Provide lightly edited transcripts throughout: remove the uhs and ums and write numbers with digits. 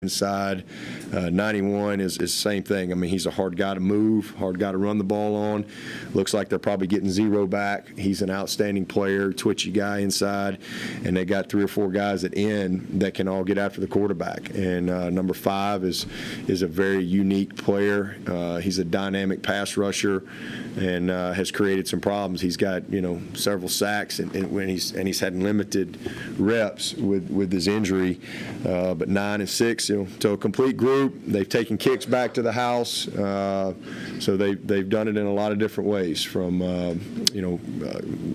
inside. 91 is the same thing. I mean, he's a hard guy to move, hard guy to run the ball on. Looks like they're probably getting 0 back. He's an outstanding player, twitchy guy inside, and they got 3 or 4 guys at end that can all get after the quarterback. And number 5 is a very unique player. He's a dynamic pass rusher and has created some problems. He's got several sacks, and when he's had limited reps with his injury, but 9 and 6. To a complete group. They've taken kicks back to the house, so they've done it in a lot of different ways, from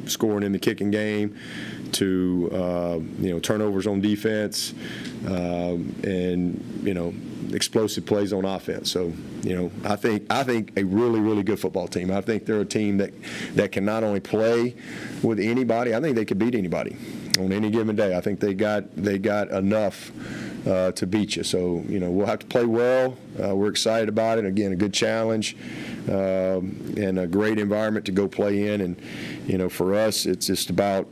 scoring in the kicking game to turnovers on defense, and explosive plays on offense. So I think a really, really good football team. I think they're a team that can not only play with anybody. I think they could beat anybody on any given day. I think they got enough to beat you. So, we'll have to play well. We're excited about it. Again, a good challenge and a great environment to go play in. And, for us, it's just about,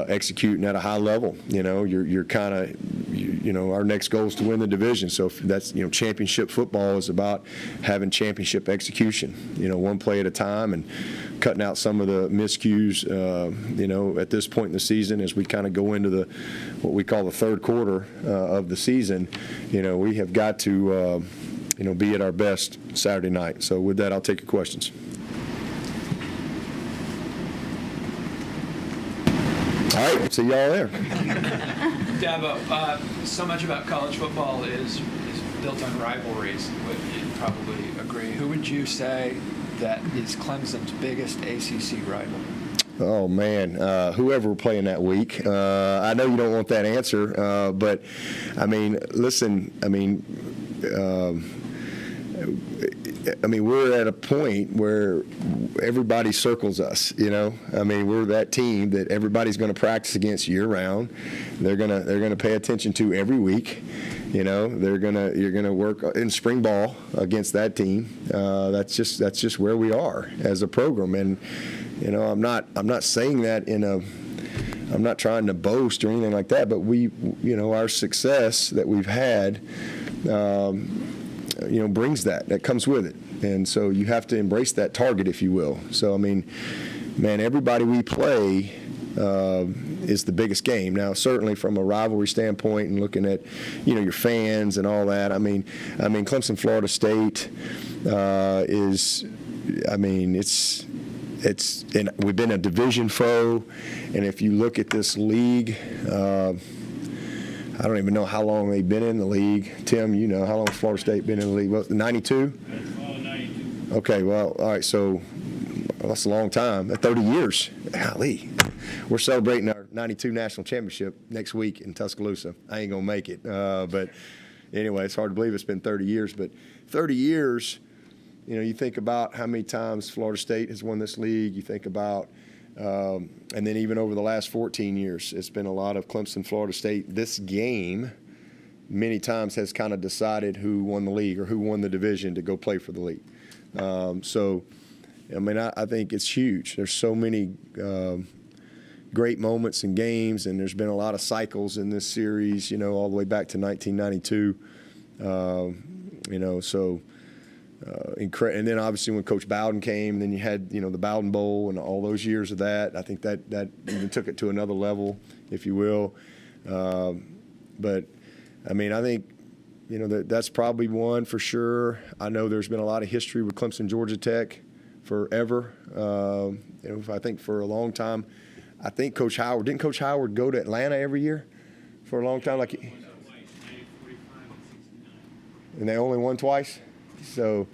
executing at a high level. You're kind of, our next goal is to win the division. So that's, championship football is about having championship execution, one play at a time, and cutting out some of the miscues, at this point in the season as we kind of go into what we call the third quarter of the season. We have got to, be at our best Saturday night. So with that, I'll take your questions. All right, see y'all there. Dabo, so much about college football is built on rivalries. You'd probably agree. Who would you say that is Clemson's biggest ACC rival? Oh, man, whoever we're playing that week. I know you don't want that answer, but, listen, we're at a point where everybody circles us, we're that team that everybody's going to practice against year-round. They're going to pay attention to every week. You're going to work in spring ball against that team. That's just where we are as a program. And I'm not saying that I'm not trying to boast or anything like that, but our success that we've had, brings that comes with it. And so you have to embrace that target, if you will. So, man, everybody we play is the biggest game. Now, certainly from a rivalry standpoint and looking at, your fans and all that, Clemson, Florida State and we've been a division foe, and if you look at this league, I don't even know how long they've been in the league. Tim, how long has Florida State been in the league? Well, 92? 92. Okay, well, all right, so that's a long time. 30 years. Golly. We're celebrating our 92 national championship next week in Tuscaloosa. I ain't going to make it. But anyway, it's hard to believe it's been 30 years. But 30 years, you think about how many times Florida State has won this league. You think about, and then even over the last 14 years, it's been a lot of Clemson, Florida State. This game many times has kind of decided who won the league or who won the division to go play for the league. I think it's huge. There's so many great moments and games, and there's been a lot of cycles in this series, all the way back to 1992. And then obviously when Coach Bowden came, then you had, the Bowden Bowl and all those years of that. I think that even took it to another level, if you will. But, I think, that's probably one for sure. I know there's been a lot of history with Clemson, Georgia Tech forever. I think for a long time, I think didn't Coach Howard go to Atlanta every year for a long time? And they only won twice? So,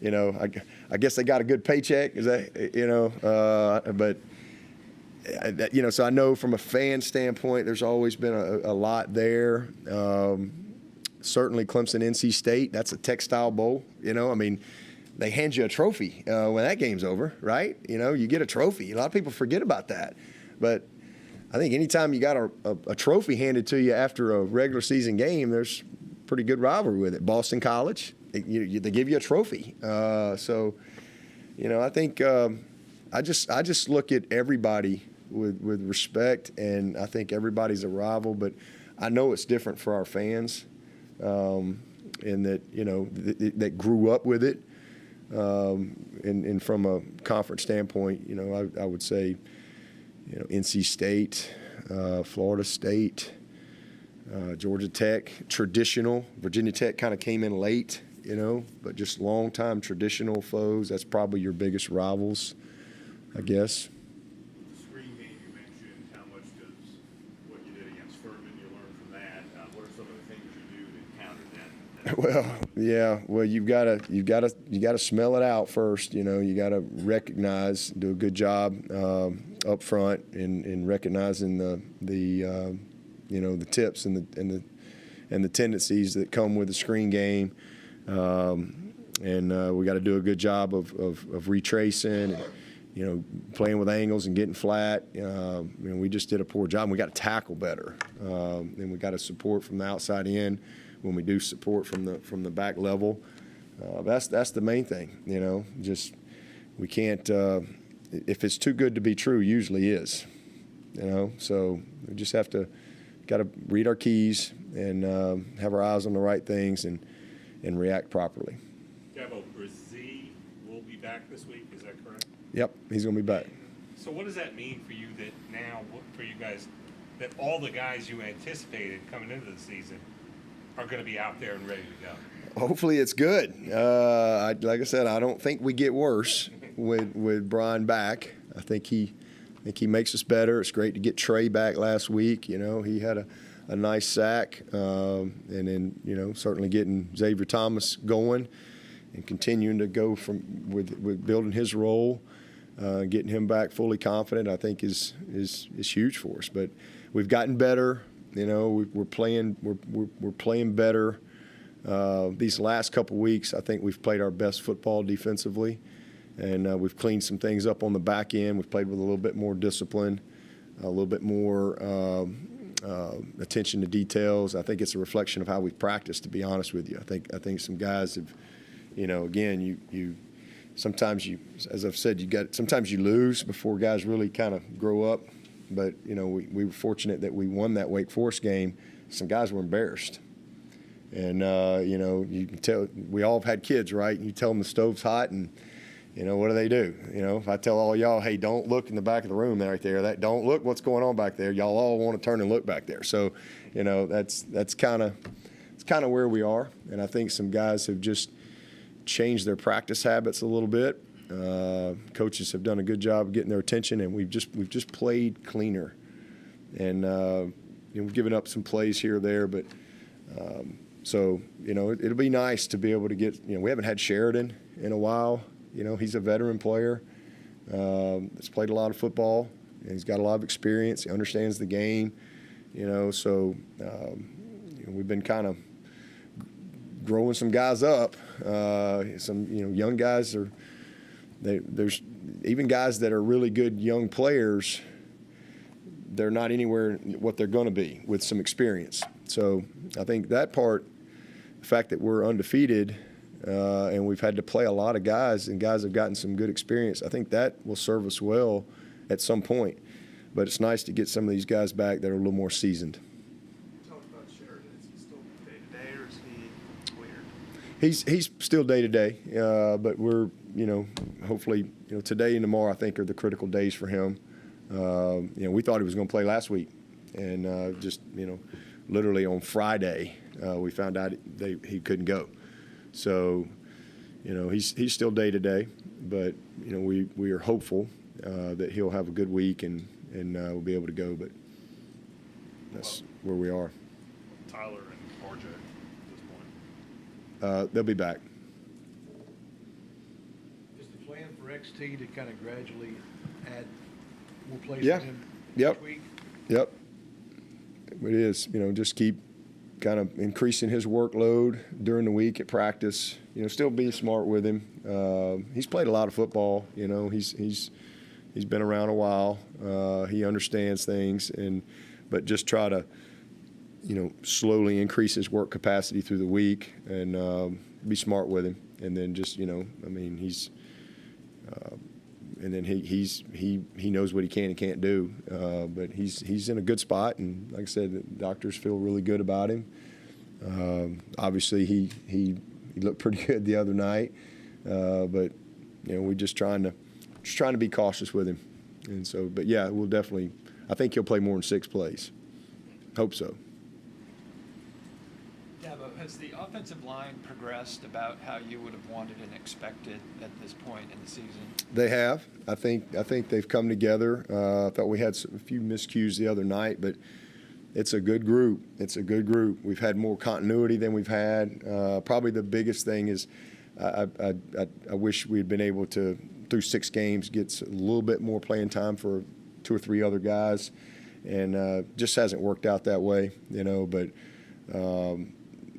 I guess they got a good paycheck. Is that, so I know from a fan standpoint, there's always been a lot there. Certainly Clemson, NC State, that's a textile bowl. They hand you a trophy when that game's over, right? You get a trophy. A lot of people forget about that. But I think anytime you got a trophy handed to you after a regular season game, there's pretty good rivalry with it. Boston College, they give you a trophy. I think I just look at everybody with respect, and I think everybody's a rival. But I know it's different for our fans. and that, that grew up with it. And from a conference standpoint, I would say, NC State, Florida State, Georgia Tech, traditional. Virginia Tech kind of came in late, but just long-time traditional foes. That's probably your biggest rivals, I guess. The screen game you mentioned, how much does what you did against Furman, you learned from that? What are some of the things you do to counter that? Well, yeah. Well, you gotta smell it out first. You gotta recognize, do a good job up front in recognizing the tips and the tendencies that come with the screen game, and we got to do a good job of retracing and playing with angles and getting flat. We just did a poor job. And we got to tackle better, and we got to support from the outside in when we do support from the back level. That's the main thing. Just we can't. If it's too good to be true, usually is. So we just got to read our keys and have our eyes on the right things and react properly. Gabo, Brzee will be back this week. Is that correct? Yep, he's going to be back. So what does that mean for you that now, for you guys, that all the guys you anticipated coming into the season are going to be out there and ready to go? Hopefully it's good. Like I said, I don't think we get worse with Brian back. I think he makes us better. It's great to get Trey back last week. He had a nice sack, and then certainly getting Xavier Thomas going and continuing to go with building his role, getting him back fully confident. I think is huge for us. But we've gotten better. We're playing better. These last couple weeks, I think we've played our best football defensively, and we've cleaned some things up on the back end. We've played with a little bit more discipline, a little bit more attention to details. I think it's a reflection of how we've practiced, to be honest with you. I think some guys have, again, you sometimes as I've said, sometimes you lose before guys really kind of grow up. But we were fortunate that we won that Wake Forest game. Some guys were embarrassed. And, you can tell, we all have had kids, right? You tell them the stove's hot, and, what do? If I tell all y'all, hey, don't look in the back of the room right there, don't look what's going on back there, y'all all want to turn and look back there. So, that's kind of where we are. And I think some guys have just changed their practice habits a little bit. Coaches have done a good job of getting their attention, and we've just played cleaner. And, we've given up some plays here or there, but so, it'll be nice to be able to get, we haven't had Sheridan in a while. He's a veteran player that's played a lot of football, and he's got a lot of experience. He understands the game, so we've been kind of growing some guys up. Some, young guys there's even guys that are really good young players. They're not anywhere what they're going to be with some experience. So I think that part, the fact that we're undefeated and we've had to play a lot of guys, and guys have gotten some good experience, I think that will serve us well at some point. But it's nice to get some of these guys back that are a little more seasoned. Talk about Sheridan. Is he still day-to-day, or is he cleared? He's still day-to-day, but we're, hopefully, today and tomorrow I think are the critical days for him. We thought he was going to play last week, and just literally on Friday we found out he couldn't go. So he's still day to day, but we are hopeful that he'll have a good week and we'll be able to go. But that's where we are. Tyler and RJ at this point. They'll be back. Is the plan for XT to kind of gradually add more plays Yeah. for him Yep. each week? Yep. It is, just keep kind of increasing his workload during the week at practice, still be smart with him. He's played a lot of football, he's been around a while. He understands things, but just try to, slowly increase his work capacity through the week and be smart with him. And then just, he's and then he knows what he can and can't do, but he's in a good spot, and like I said, the doctors feel really good about him. Obviously, he looked pretty good the other night, but we're just trying to be cautious with him. And so, but yeah, we'll definitely. I think he'll play more than 6 plays. Hope so. Dabo, has the offensive line progressed about how you would have wanted and expected at this point in the season? They have. I think they've come together. I thought we had a few miscues the other night, but it's a good group. It's a good group. We've had more continuity than we've had. Probably the biggest thing is I wish we'd been able to, through 6 games, get a little bit more playing time for 2 or 3 other guys, and just hasn't worked out that way, But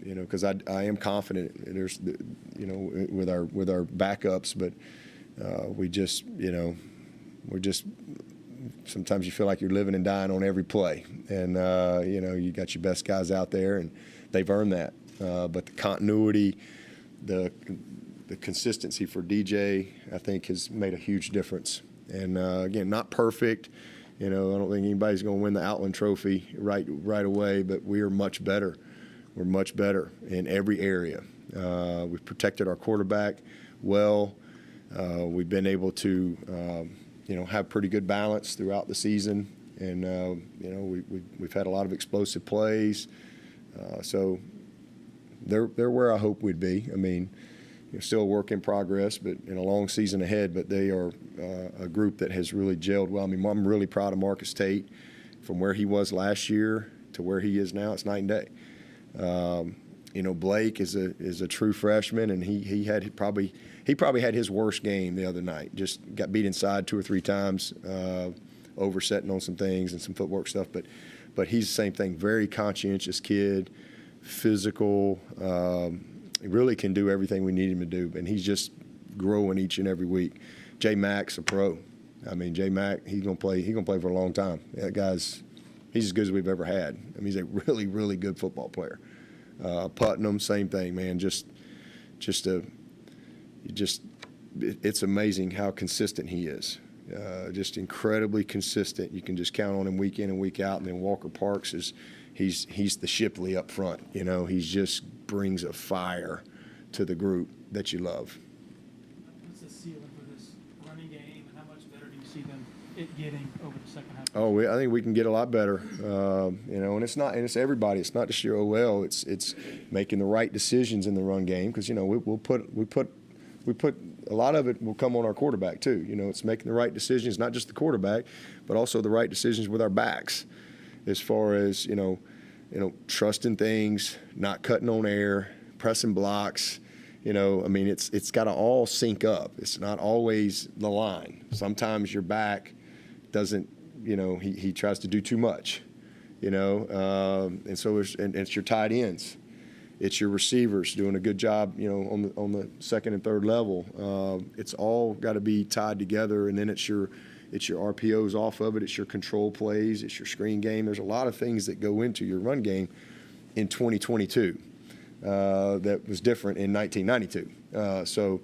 because I am confident there's, with our backups, but we just, we're just. Sometimes you feel like you're living and dying on every play, and you got your best guys out there, and they've earned that. But the continuity, the consistency for DJ, I think, has made a huge difference. And again, not perfect. I don't think anybody's going to win the Outland Trophy right away, but we are much better. We're much better in every area. We've protected our quarterback well. We've been able to, have pretty good balance throughout the season, and we've had a lot of explosive plays. So they're where I hope we'd be. I mean, still a work in progress, but in a long season ahead. But they are a group that has really gelled well. I mean, I'm really proud of Marcus Tate. From where he was last year to where he is now, it's night and day. Blake is a true freshman, and he probably had his worst game the other night. Just got beat inside 2 or 3 times, oversetting on some things and some footwork stuff. But he's the same thing. Very conscientious kid, physical. He really can do everything we need him to do, and he's just growing each and every week. J Mac's a pro. I mean, J Mac, he's gonna play for a long time. That guy's he's as good as we've ever had. I mean, he's a really, really good football player. Putnam, same thing, man. It's amazing how consistent he is. Just incredibly consistent. You can just count on him week in and week out. And then Walker Parks he's the Shipley up front. He just brings a fire to the group that you love. What's the ceiling for this running game, and how much better do you see it getting over the second half? Oh, I think we can get a lot better. And it's everybody. It's not just your OL. It's making the right decisions in the run game, because we put a lot of it will come on our quarterback too. It's making the right decisions, not just the quarterback, but also the right decisions with our backs, as far as trusting things, not cutting on air, pressing blocks. I mean, it's got to all sync up. It's not always the line. Sometimes your back doesn't. He tries to do too much. And so it's your tight ends. It's your receivers doing a good job, on the second and third level. It's all got to be tied together, and then it's your RPOs off of it. It's your control plays. It's your screen game. There's a lot of things that go into your run game in 2022 that was different in 1992. So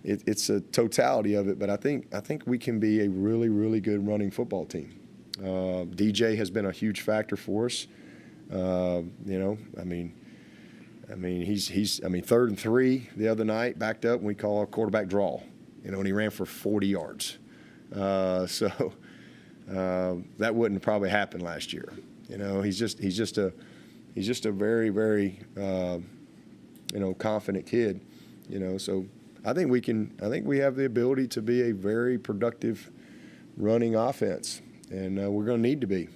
it's a totality of it. But I think we can be a really, really good running football team. DJ has been a huge factor for us. He's 3rd and 3 the other night, backed up, and we call a quarterback draw. And he ran for 40 yards. So that wouldn't probably happen last year. He's just a very, very confident kid. So I think we have the ability to be a very productive running offense, and we're going to need to be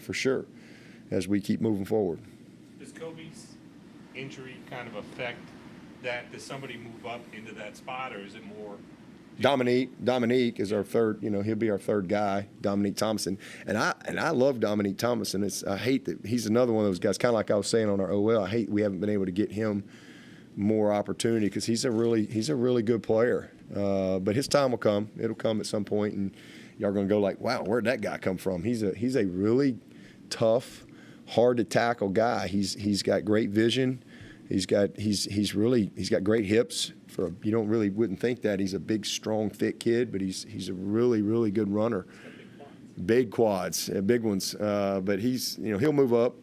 for sure as we keep moving forward. Does Kobe's injury kind of affect that? Does somebody move up into that spot, or is it more? Dominique is our third. He'll be our third guy, Dominique Thompson, and I love Dominique Thompson. I hate that he's another one of those guys. Kind of like I was saying on our OL. I hate we haven't been able to get him more opportunity, because he's a really good player. But his time will come. It'll come at some point, and y'all are going to go like, wow, where'd that guy come from? He's a really tough, hard to tackle guy. He's got great vision. He's got great hips. Wouldn't think that. He's a big, strong, thick kid, but he's a really, really good runner. Big quads, big ones. But he'll move up,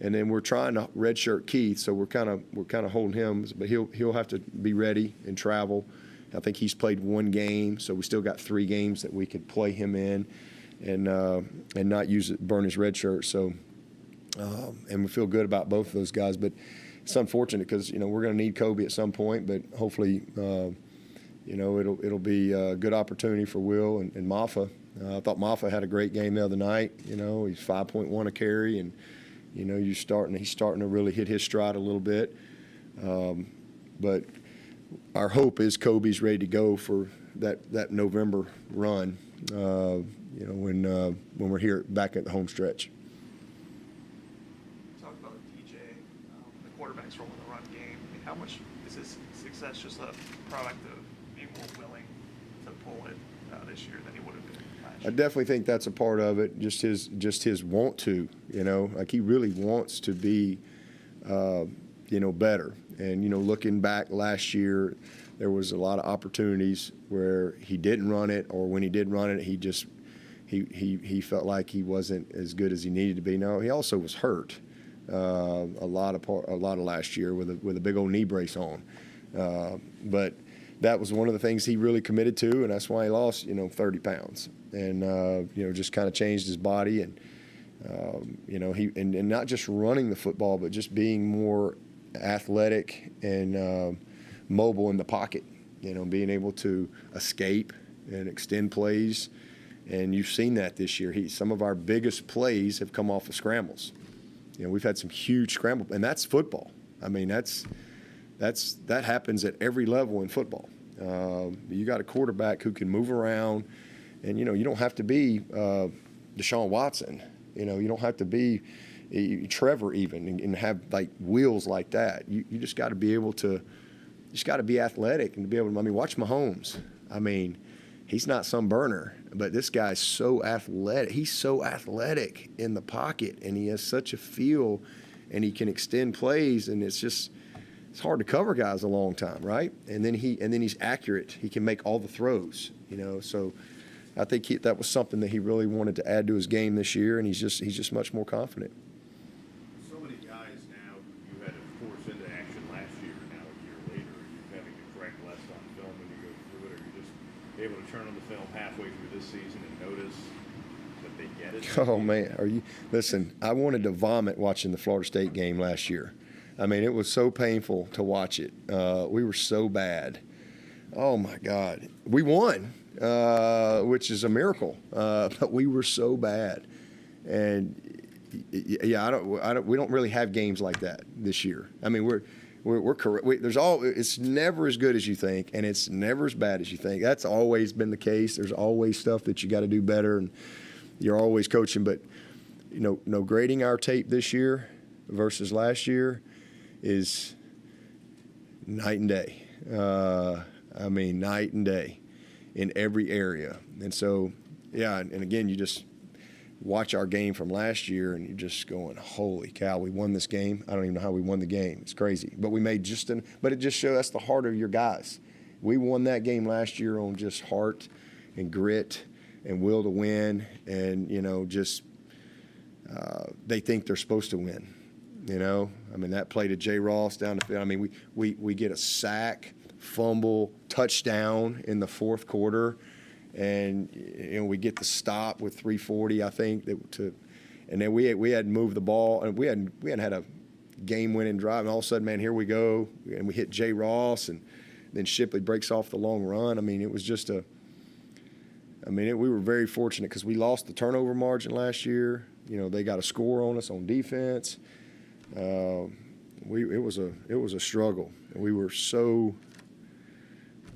And then we're trying to redshirt Keith, so we're kind of holding him, but he'll have to be ready and travel. I think he's played one game, so we still got 3 games that we could play him in, and not burn his red shirt. So, and we feel good about both of those guys. But it's unfortunate because we're going to need Kobe at some point, but hopefully it'll be a good opportunity for Will and Maffa. I thought Maffa had a great game the other night. He's 5.1 a carry, and he's starting to really hit his stride a little bit. But our hope is Kobe's ready to go for that November run. When we're here back at the home stretch. Talk about DJ, the quarterback's role in the run game. I mean, how much is his success just a product of being more willing to pull it this year than he would have been last I year? definitely think that's a part of it. Just his want to, like he really wants to be, better. And looking back last year, there was a lot of opportunities where he didn't run it, or when he did run it, he felt like he wasn't as good as he needed to be. No, he also was hurt a lot of last year with a big old knee brace on. But that was one of the things he really committed to, and that's why he lost 30 pounds, and just kind of changed his body, and and not just running the football, but just being more athletic and mobile in the pocket, being able to escape and extend plays. And you've seen that this year. Some of our biggest plays have come off of scrambles. We've had some huge scramble, and that's football. I mean, that happens at every level in football. You got a quarterback who can move around, and you don't have to be Deshaun Watson. You don't have to be Trevor even and have like wheels like that. You just got to be able to. You just got to be athletic and to be able to. I mean, watch Mahomes. I mean, he's not some burner, but this guy's so athletic. He's so athletic in the pocket, and he has such a feel, and he can extend plays, and it's hard to cover guys a long time, right? And then he's accurate. He can make all the throws, So I think that was something that he really wanted to add to his game this year, and he's just much more confident. So many guys now you had to force into action last year, now a year later, you're having to correct less on film when you go through it, or you're just able to turn on the film halfway through this season and notice that they get it? Oh, man. Listen, I wanted to vomit watching the Florida State game last year. I mean, it was so painful to watch it. We were so bad. Oh, my God. We won, which is a miracle, but we were so bad. And, yeah, we don't really have games like that this year. I mean, we're correct. It's never as good as you think, and it's never as bad as you think. That's always been the case. There's always stuff that you got to do better, and you're always coaching. But grading our tape this year versus last year is night and day. I mean, night and day in every area. And so, yeah, and again, you just watch our game from last year, and you're just going, holy cow, we won this game. I don't even know how we won the game. It's crazy. But we made but it just shows that's the heart of your guys. We won that game last year on just heart and grit and will to win, and, they think they're supposed to win. I mean, that play to Jay Ross down the field. I mean, we get a sack, fumble, touchdown in the fourth quarter, and we get the stop with 3:40, I think, and then we had moved the ball, and we hadn't had a game-winning drive, and all of a sudden, man, here we go, and we hit Jay Ross, and then Shipley breaks off the long run. I mean, it was just we were very fortunate because we lost the turnover margin last year. They got a score on us on defense. It was a struggle. We were so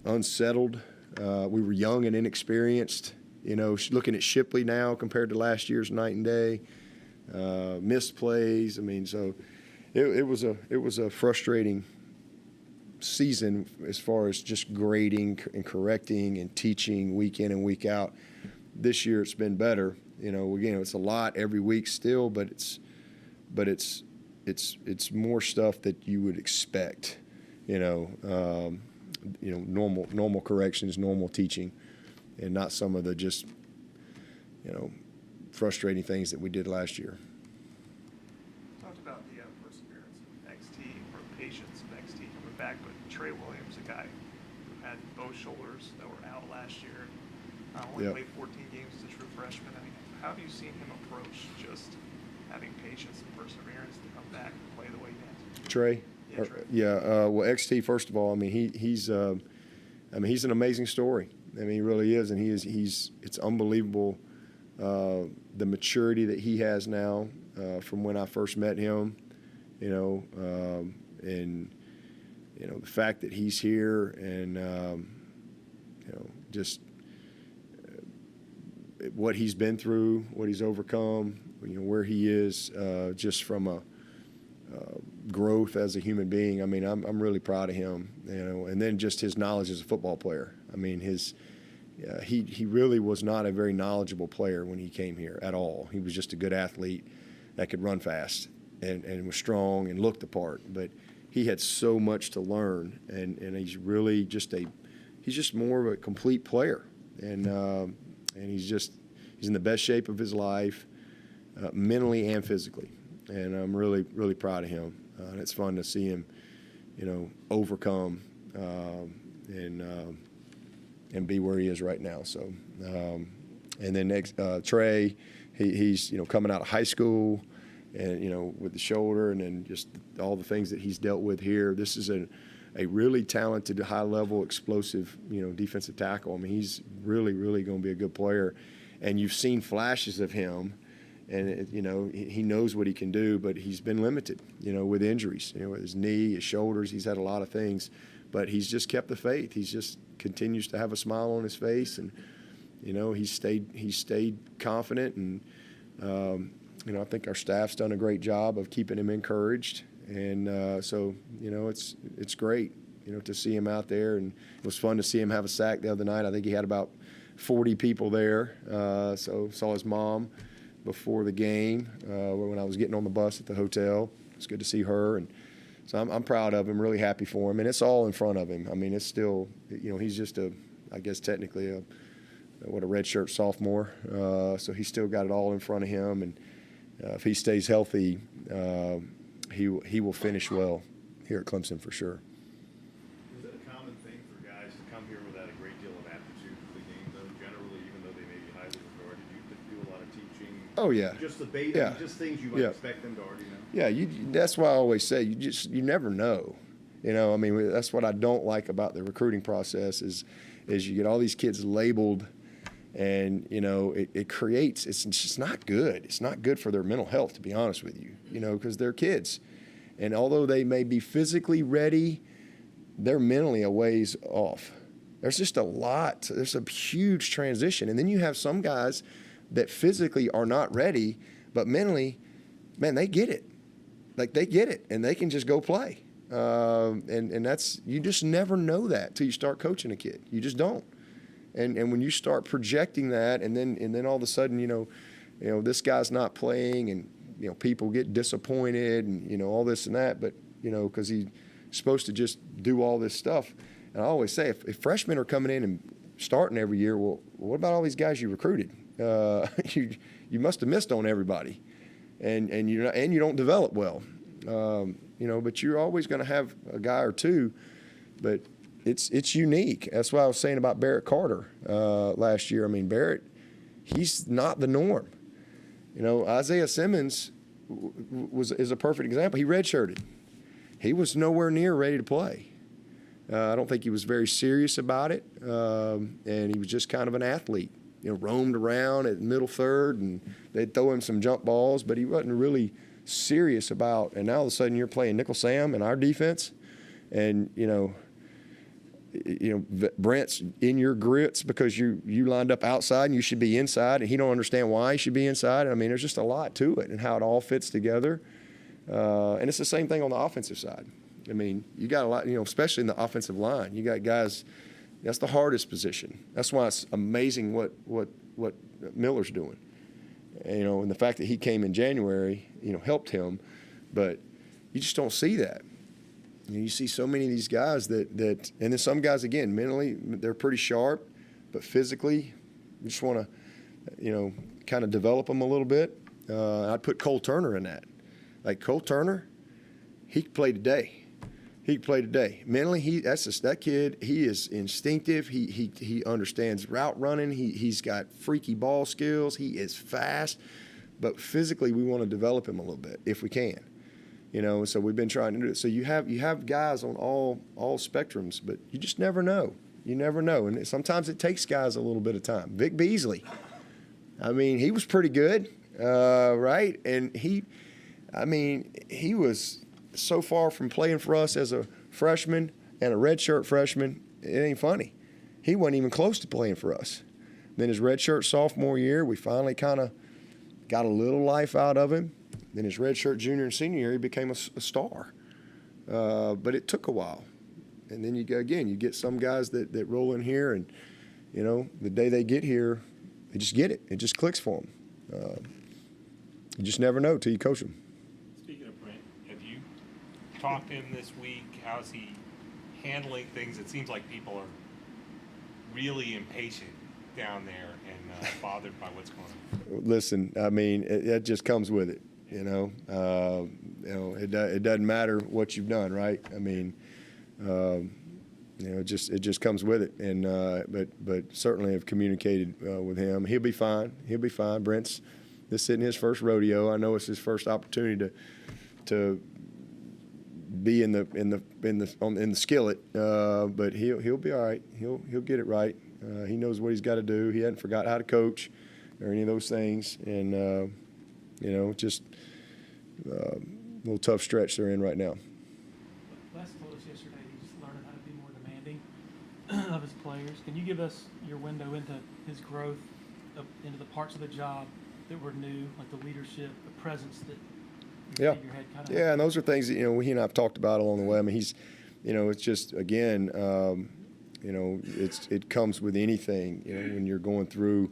unsettled. We were young and inexperienced. Looking at Shipley now compared to last year's night and day. Missed plays. I mean, so it was a frustrating season as far as just grading and correcting and teaching week in and week out. This year it's been better. Again, it's a lot every week still, but it's more stuff that you would expect. Normal corrections, normal teaching, and not some of the just frustrating things that we did last year. Talked about back, but Trey Williams, a guy who had both shoulders that were out last year, only Yep. played 14 games as a true freshman. I mean, how have you seen him approach just having patience and perseverance to come back and play the way he has? Trey? Yeah, Trey. Well, XT, first of all, I mean, he's an amazing story. I mean, he really is, and it's unbelievable the maturity that he has now from when I first met him, and the fact that he's here and just what he's been through, what he's overcome, where he is, just from a growth as a human being. I mean, I'm really proud of him, and then just his knowledge as a football player. I mean, he really was not a very knowledgeable player when he came here at all. He was just a good athlete that could run fast and was strong and looked the part. But he had so much to learn, and he's really he's just more of a complete player, and he's in the best shape of his life, mentally and physically. And I'm really, really proud of him. And it's fun to see him, overcome and be where he is right now. So, and then next, Trey, he's coming out of high school, and with the shoulder, and then just all the things that he's dealt with here. This is a really talented, high-level, explosive, defensive tackle. I mean, he's really, really going to be a good player. And you've seen flashes of him. And, he knows what he can do, but he's been limited, with injuries, with his knee, his shoulders. He's had a lot of things, but he's just kept the faith. He's just continues to have a smile on his face, and, he's stayed confident. And, I think our staff's done a great job of keeping him encouraged. And so, it's great, to see him out there. And it was fun to see him have a sack the other night. I think he had about 40 people there. So saw his mom before the game when I was getting on the bus at the hotel. It's good to see her, and so I'm proud of him, really happy for him, and it's all in front of him. I mean, it's still, he's just I guess technically a redshirt sophomore, so he's still got it all in front of him, and if he stays healthy, he will finish well here at Clemson for sure. Is it a common thing for guys to come here without a great deal of aptitude for the game, though, generally, even though they may be highly regarded? You do a lot of teaching. Oh, yeah. Just the bait, Yeah. just things you might Yeah. expect them to already know. Yeah, that's why I always say you never know. I mean, that's what I don't like about the recruiting process is you get all these kids labeled, and it creates, it's just not good. It's not good for their mental health, to be honest with you. Because they're kids, and although they may be physically ready, they're mentally a ways off. There's just there's a huge transition, and then you have some guys that physically are not ready, but mentally, man, they get it. Like, they get it, and they can just go play. And that's, you just never know that till you start coaching a kid. You just don't. And when you start projecting that, and then all of a sudden, this guy's not playing, and people get disappointed, and all this and that, but because he's supposed to just do all this stuff. And I always say, if freshmen are coming in and starting every year, well, what about all these guys you recruited? You must have missed on everybody, and you don't develop well, but you're always going to have a guy or two, but it's unique. That's what I was saying about Barrett Carter last year. I mean, Barrett, he's not the norm. Isaiah Simmons is a perfect example. He redshirted. He was nowhere near ready to play. I don't think he was very serious about it, and he was just kind of an athlete. Roamed around at middle third, and they'd throw him some jump balls, but he wasn't really serious about. And now all of a sudden you're playing nickel Sam in our defense, and Brent's in your grits because you lined up outside and you should be inside, and he don't understand why he should be inside. I mean, there's just a lot to it and how it all fits together. And it's the same thing on the offensive side. I mean, you got a lot, especially in the offensive line. You got guys. That's the hardest position. That's why it's amazing what Miller's doing. And the fact that he came in January, helped him. But you just don't see that. You see so many of these guys that and then some guys, again, mentally, they're pretty sharp, but physically, you just want to, kind of develop them a little bit. I'd put Cole Turner in that. Like, Cole Turner, he could play today. he could play today. Mentally, that kid. He is instinctive. He understands route running. He's got freaky ball skills. He is fast, but physically, we want to develop him a little bit if we can. So we've been trying to do it. So you have guys on all spectrums, but you just never know. You never know, and sometimes it takes guys a little bit of time. Vic Beasley, I mean, he was pretty good, right? And he was so far from playing for us as a freshman and a redshirt freshman, it ain't funny. He wasn't even close to playing for us. Then his redshirt sophomore year, we finally kind of got a little life out of him. Then his redshirt junior and senior year, he became a star. But it took a while. And then you get some guys that roll in here, and the day they get here, they just get it. It just clicks for them. You just never know till you coach them. Speaking of Brent, have you talked to him this week? How's he handling things? It seems like people are really impatient down there and bothered by what's going on. Listen, I mean, it just comes with it. It doesn't matter what you've done, right? I mean, it just comes with it. And but certainly have communicated with him. He'll be fine. He'll be fine. Brent's this isn't his first rodeo. I know it's his first opportunity to be in the skillet. But he'll be all right. He'll get it right. He knows what he's got to do. He hadn't forgot how to coach or any of those things. And just a little tough stretch they're in right now. Les told us yesterday he's learning how to be more demanding of his players. Can you give us your window into his growth, into the parts of the job that were new, like the leadership, the presence that your figurehead kind of Yeah, and those are things that, he and I have talked about along the way. I mean, he's, it's just, again, it comes with anything, when you're going through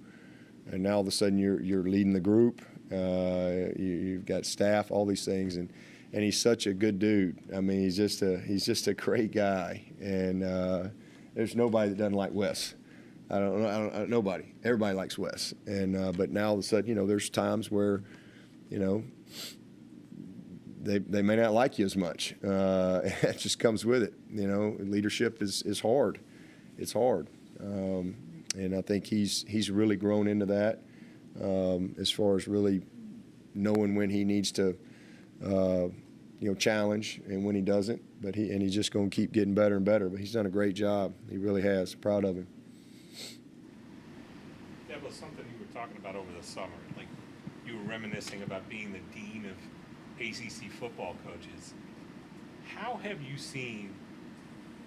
and now all of a sudden you're leading the group, you've got staff, all these things, and he's such a good dude. I mean, he's just a great guy, and there's nobody that doesn't like Wes. I don't nobody. Everybody likes Wes, and but now all of a sudden, there's times where, they may not like you as much. It just comes with it. Leadership is hard. It's hard. And I think he's really grown into that as far as really knowing when he needs to, challenge and when he doesn't. But he's just going to keep getting better and better. But he's done a great job. He really has. Proud of him. That was something you were talking about over the summer. Like you were reminiscing about being the dean of ACC football coaches. How have you seen?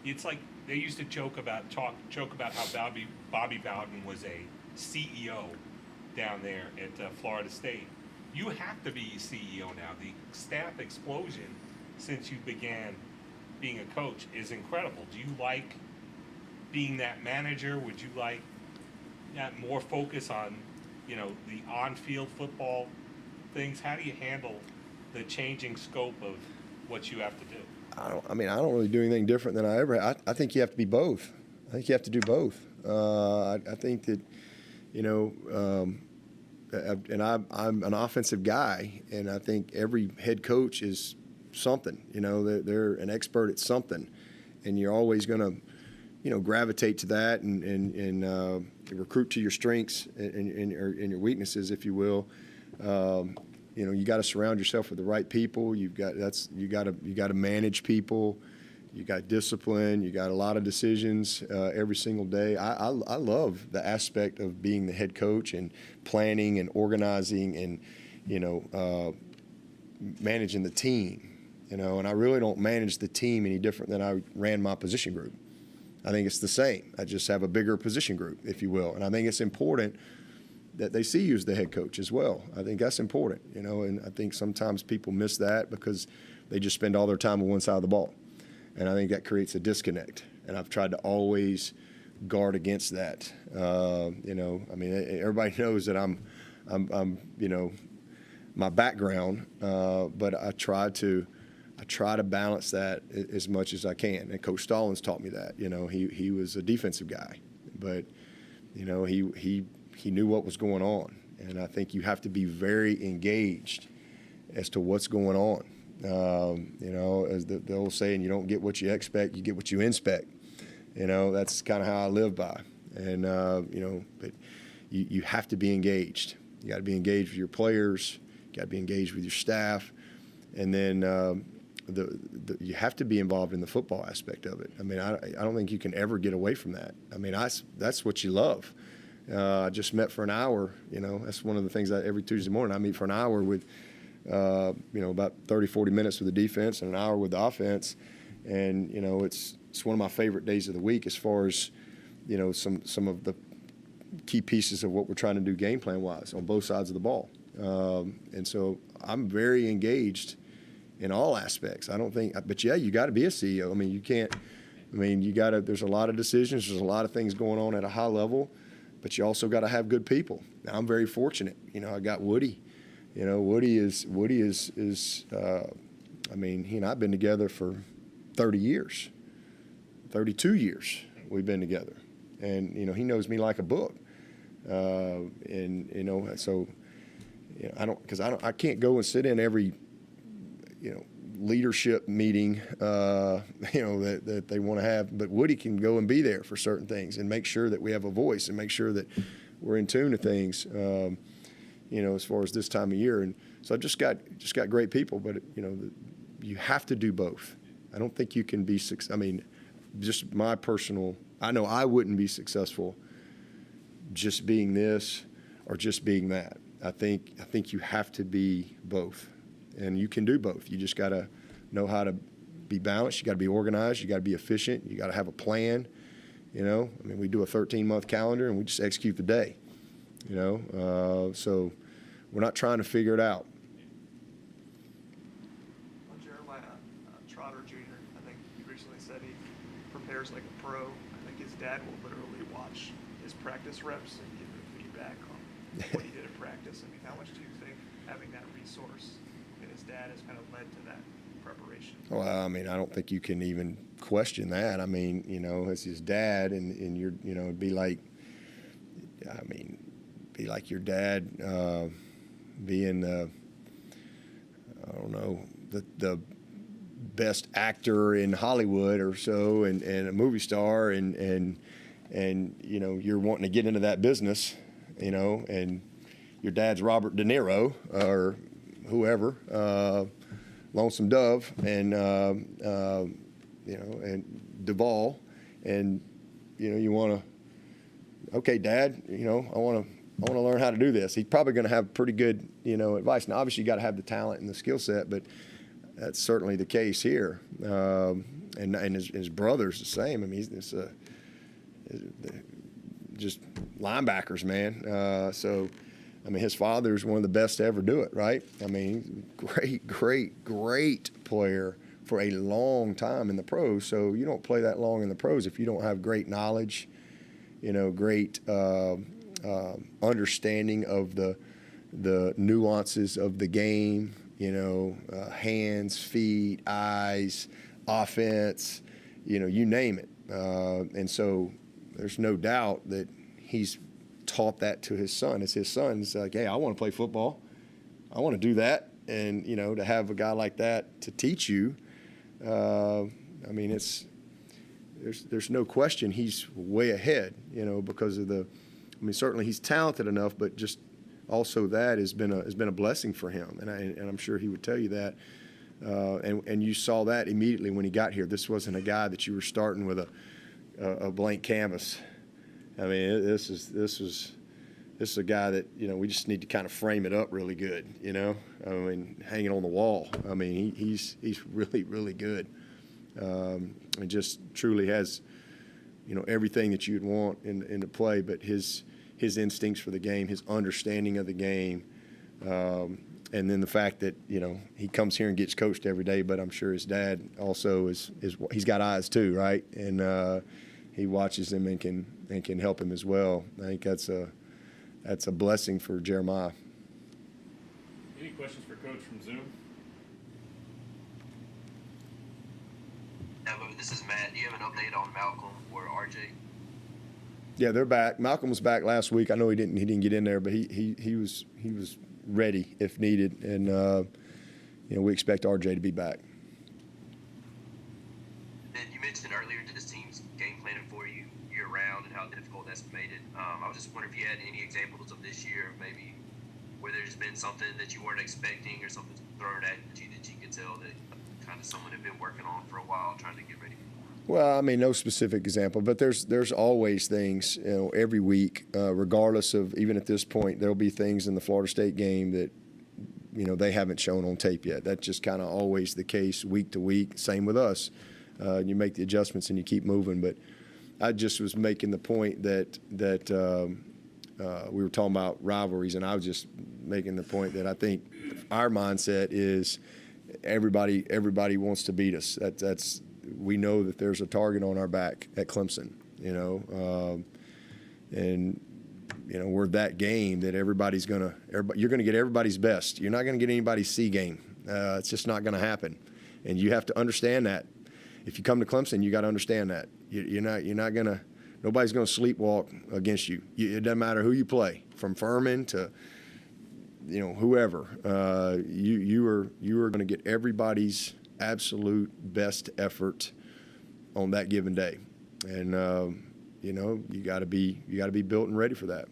It's like they used to joke about how Bobby Bowden was a CEO down there at Florida State. You have to be CEO now. The staff explosion since you began being a coach is incredible. Do you like being that manager? Would you like that more focus on, the on-field football things? How do you handle the changing scope of what you have to do? I don't really do anything different than I ever. I think you have to be both. I think you have to do both. I think that, and I'm an offensive guy, and I think every head coach is something. They're an expert at something, and you're always going to, gravitate to that and recruit to your strengths and your weaknesses, if you will. You got to surround yourself with the right people. You got to manage people. You got discipline. You got a lot of decisions every single day. I love the aspect of being the head coach and planning and organizing and managing the team. And I really don't manage the team any different than I ran my position group. I think it's the same. I just have a bigger position group, if you will. And I think it's important that they see you as the head coach as well. I think that's important, and I think sometimes people miss that because they just spend all their time on one side of the ball. And I think that creates a disconnect. And I've tried to always guard against that. Everybody knows that I'm my background, but I try to balance that as much as I can. And Coach Stallings taught me that. He was a defensive guy, but he knew what was going on. And I think you have to be very engaged as to what's going on. You know, as the old saying, you don't get what you expect, you get what you inspect. You know, that's kind of how I live by. And, you know, but you have to be engaged. You got to be engaged with your players. You got to be engaged with your staff. And then you have to be involved in the football aspect of it. I mean, I don't think you can ever get away from that. I mean, that's what you love. I just met for an hour. You know, that's one of the things every Tuesday morning I meet for an hour with, you know, about 30, 40 minutes with the defense and an hour with the offense. And, you know, it's one of my favorite days of the week as far as, you know, some of the key pieces of what we're trying to do game plan wise on both sides of the ball. And so I'm very engaged in all aspects. I don't think, but yeah, you got to be a CEO. I mean, you can't, I mean, you got to, there's a lot of decisions, there's a lot of things going on at a high level, but you also got to have good people. Now, I'm very fortunate. You know, I got Woody. You know, Woody is I mean, he and I have been together for 30 years, 32 years we've been together. And, you know, he knows me like a book. And, you know, so, you know, I can't go and sit in every, you know, leadership meeting, you know, that they want to have, but Woody can go and be there for certain things and make sure that we have a voice and make sure that we're in tune to things, you know, as far as this time of year. And so I've just got great people, but, you know, you have to do both. I don't think you can be I mean, just my personal, I know I wouldn't be successful just being this or just being that. I think you have to be both, and you can do both. You just got to know how to be balanced. You got to be organized. You got to be efficient. You got to have a plan. You know, I mean, we do a 13-month calendar and we just execute the day. You know, so we're not trying to figure it out. Well, Jeremiah Trotter Jr., I think he recently said he prepares like a pro. I think his dad will literally watch his practice reps and give him feedback on what he did at practice. I mean, how much do you think having that resource in his dad has kind of led to that preparation? Well, I mean, I don't think you can even question that. I mean, you know, as his dad, and you're, you know, it'd be like, I mean, be like your dad being, I don't know, the best actor in Hollywood or so, and a movie star, and you know, you're wanting to get into that business, you know, and your dad's Robert De Niro or whoever, Lonesome Dove, and you know, and Duvall, and you know, you want to, okay, Dad, you know, I want to learn how to do this. He's probably going to have pretty good, you know, advice. Now, obviously, you got to have the talent and the skill set, but that's certainly the case here. And his brother's the same. I mean, he's just linebackers, man. So, I mean, his father's one of the best to ever do it, right? I mean, great player for a long time in the pros. So you don't play that long in the pros if you don't have great knowledge, you know, great understanding of the nuances of the game, you know, hands, feet, eyes, offense, you know, you name it. And so there's no doubt that he's taught that to his son. It's his son's like, hey, I want to play football. I want to do that. And, you know, to have a guy like that to teach you, I mean, there's no question he's way ahead, you know, because of I mean, certainly he's talented enough, but just also that has been a blessing for him. And I'm sure he would tell you that. And you saw that immediately when he got here. This wasn't a guy that you were starting with a blank canvas. I mean, this is a guy that, you know, we just need to kind of frame it up really good, you know. I mean, hanging on the wall. I mean, he's really, really good. And just truly has, you know, everything that you'd want in the play, but his instincts for the game, his understanding of the game, and then the fact that, you know, he comes here and gets coached every day, but I'm sure his dad also is he's got eyes too, right? And he watches him and can help him as well. I think that's a blessing for Jeremiah. Any questions for Coach from Zoom? Hello, this is Matt. Do you have an update on Malcolm or RJ? Yeah, they're back. Malcolm was back last week. I know he didn't get in there, but he was ready if needed. And we expect RJ to be back. And you mentioned earlier that this team's game planning for you year round and how difficult that's made it. I was just wondering if you had any examples of this year, maybe where there's been something that you weren't expecting or something thrown at you that you could tell that kind of someone had been working on for a while trying to get ready. Well, I mean, no specific example, but there's always things, every week, regardless of, even at this point, there'll be things in the Florida State game that, they haven't shown on tape yet. That's just kind of always the case week to week. Same with us. You make the adjustments and you keep moving. But I just was making the point that we were talking about rivalries, and I was just making the point that I think our mindset is everybody wants to beat us. That's we know that there's a target on our back at Clemson, and we're that game that you're going to get everybody's best. You're not going to get anybody's C game. It's just not going to happen, and you have to understand that. If you come to Clemson, you got to understand that you're not going to. Nobody's going to sleepwalk against you. It doesn't matter who you play, from Furman to whoever. You are going to get everybody's absolute best effort on that given day, and you got to be built and ready for that.